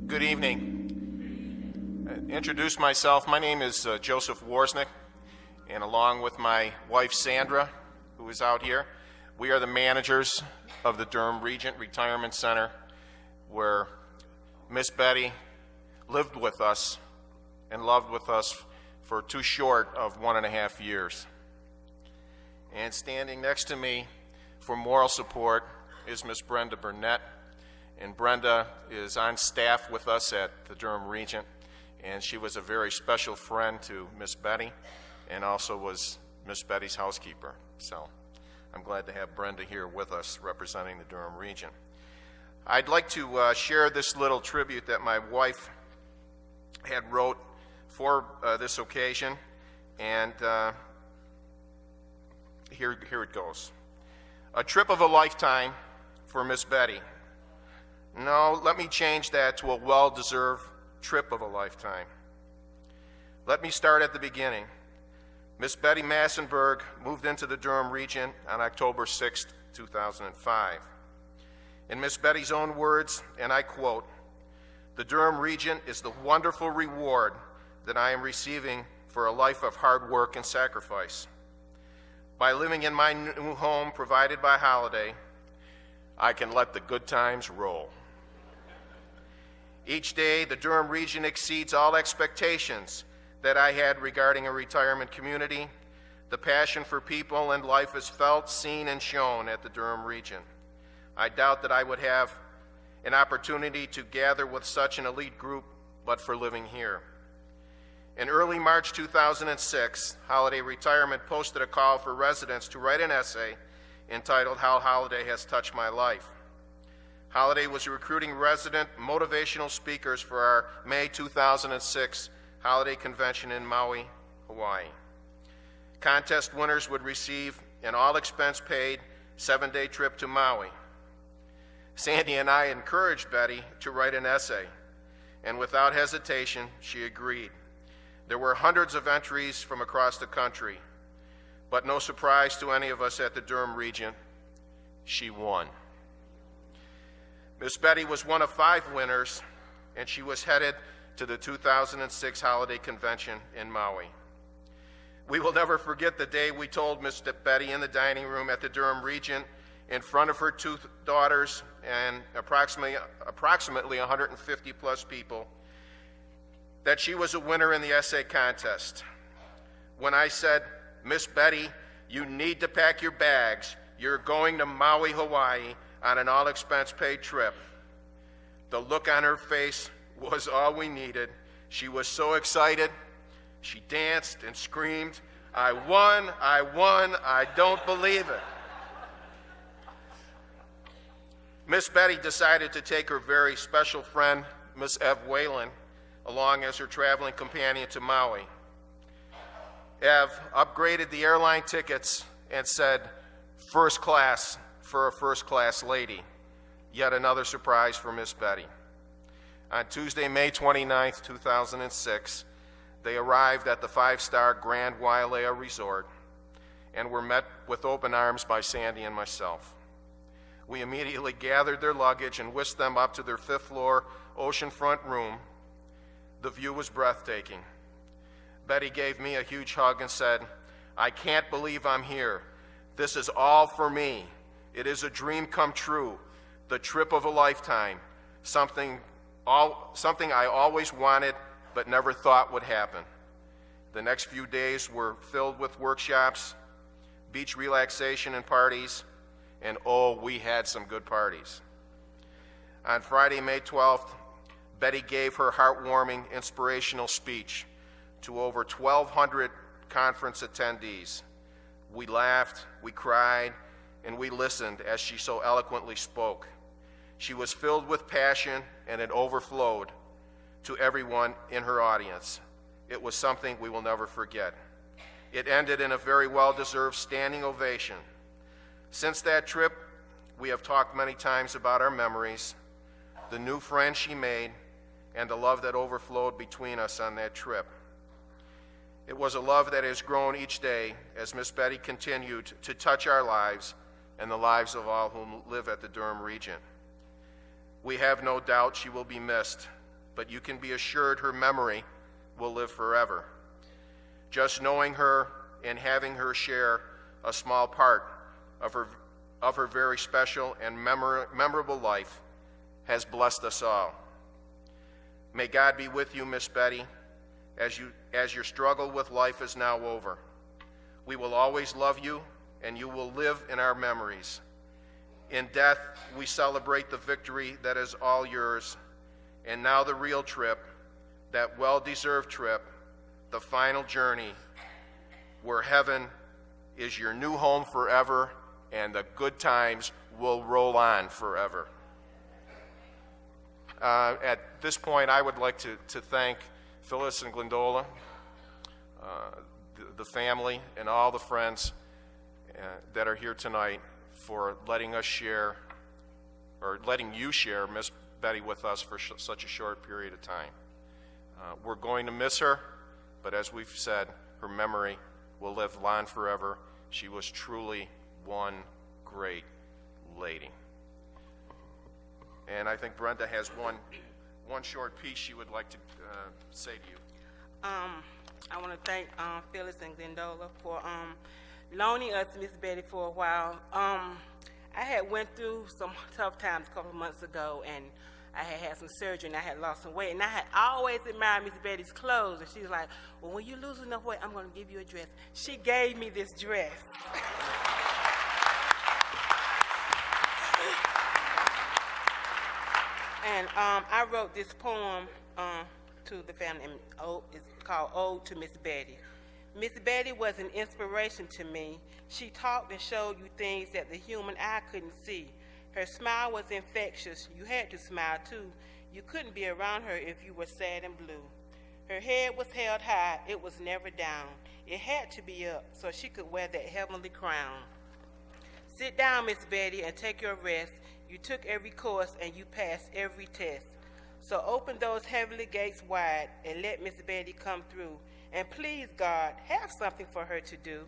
Good evening. Introduce myself. My name is Joseph Warsnick, and along with my wife Sandra, who is out here, we are the managers of the Durham Regent Retirement Center, where Miss Betty lived with us and loved with us for too short of 1.5 years. And standing next to me for moral support is Miss Brenda Burnett. And Brenda is on staff with us at the Durham Regent, and she was a very special friend to Miss Betty and also was Miss Betty's housekeeper. So I'm glad to have Brenda here with us representing the Durham Regent. I'd like to share this little tribute that my wife had wrote for this occasion, and here it goes. A trip of a lifetime for Miss Betty. No, let me change that to a well-deserved trip of a lifetime. Let me start at the beginning. Miss Betty Massenburg moved into the Durham Regent on October 6, 2005. In Miss Betty's own words, and I quote, "The Durham Regent is the wonderful reward that I am receiving for a life of hard work and sacrifice. By living in my new home provided by Holiday, I can let the good times roll. Each day, the Durham Regent exceeds all expectations that I had regarding a retirement community. The passion for people and life is felt, seen, and shown at the Durham Regent. I doubt that I would have an opportunity to gather with such an elite group but for living here." In early March 2006, Holiday Retirement posted a call for residents to write an essay entitled "How Holiday Has Touched My Life." Holiday was recruiting resident motivational speakers for our May 2006 Holiday Convention in Maui, Hawaii. Contest winners would receive an all-expense-paid 7-day trip to Maui. Sandy and I encouraged Betty to write an essay, and without hesitation, she agreed. There were hundreds of entries from across the country, but no surprise to any of us at the Durham Regent, she won. Miss Betty was one of 5 winners, and she was headed to the 2006 Holiday Convention in Maui. We will never forget the day we told Miss Betty in the dining room at the Durham Regent in front of her 2 daughters and approximately 150 plus people that she was a winner in the essay contest. When I said, "Miss Betty, you need to pack your bags. You're going to Maui, Hawaii on an all-expense-paid trip," the look on her face was all we needed. She was so excited. She danced and screamed, "I won, I won, I don't believe it." Miss Betty decided to take her very special friend, Miss Ev Whalen, along as her traveling companion to Maui. Ev upgraded the airline tickets and said, "First class for a first-class lady." Yet another surprise for Miss Betty. On Tuesday, May 29, 2006, they arrived at the 5-star Grand Wailea Resort and were met with open arms by Sandy and myself. We immediately gathered their luggage and whisked them up to their 5th-floor oceanfront room. The view was breathtaking. Betty gave me a huge hug and said, "I can't believe I'm here. This is all for me. It is a dream come true, the trip of a lifetime, something I always wanted but never thought would happen." The next few days were filled with workshops, beach relaxation and parties, and oh, we had some good parties. On Friday, May 12th, Betty gave her heartwarming, inspirational speech to over 1,200 conference attendees. We laughed, we cried, and we listened as she so eloquently spoke. She was filled with passion, and it overflowed to everyone in her audience. It was something we will never forget. It ended in a very well-deserved standing ovation. Since that trip, we have talked many times about our memories, the new friends she made, and the love that overflowed between us on that trip. It was a love that has grown each day as Miss Betty continued to touch our lives and the lives of all who live at the Durham Regent. We have no doubt she will be missed, but you can be assured her memory will live forever. Just knowing her and having her share a small part of her very special and memorable life has blessed us all. May God be with you, Miss Betty, as your struggle with life is now over. We will always love you, and you will live in our memories. In death, we celebrate the victory that is all yours, and now the real trip, that well-deserved trip, the final journey, where heaven is your new home forever, and the good times will roll on forever. At this point, I would like to thank Phyllis and Glendola, the family, and all the friends that are here tonight for letting us share, or letting you share Miss Betty with us for such a short period of time. We're going to miss her, but as we've said, her memory will live on forever. She was truly one great lady. And I think Brenda has one short piece she would like to say to you. I want to thank Phyllis and Glendola for loaning us Miss Betty for a while. I had went through some tough times a couple of months ago, and I had some surgery, and I had lost some weight, and I had always admired Miss Betty's clothes, and she was like, well, when you lose enough weight, I'm going to give you a dress. She gave me this dress. And I wrote this poem to the family, and it's called Ode to Miss Betty. Miss Betty was an inspiration to me. She talked and showed you things that the human eye couldn't see. Her smile was infectious. You had to smile too. You couldn't be around her if you were sad and blue. Her head was held high. It was never down. It had to be up so she could wear that heavenly crown. Sit down, Miss Betty, and take your rest. You took every course and you passed every test. So open those heavenly gates wide and let Miss Betty come through. And please, God, have something for her to do.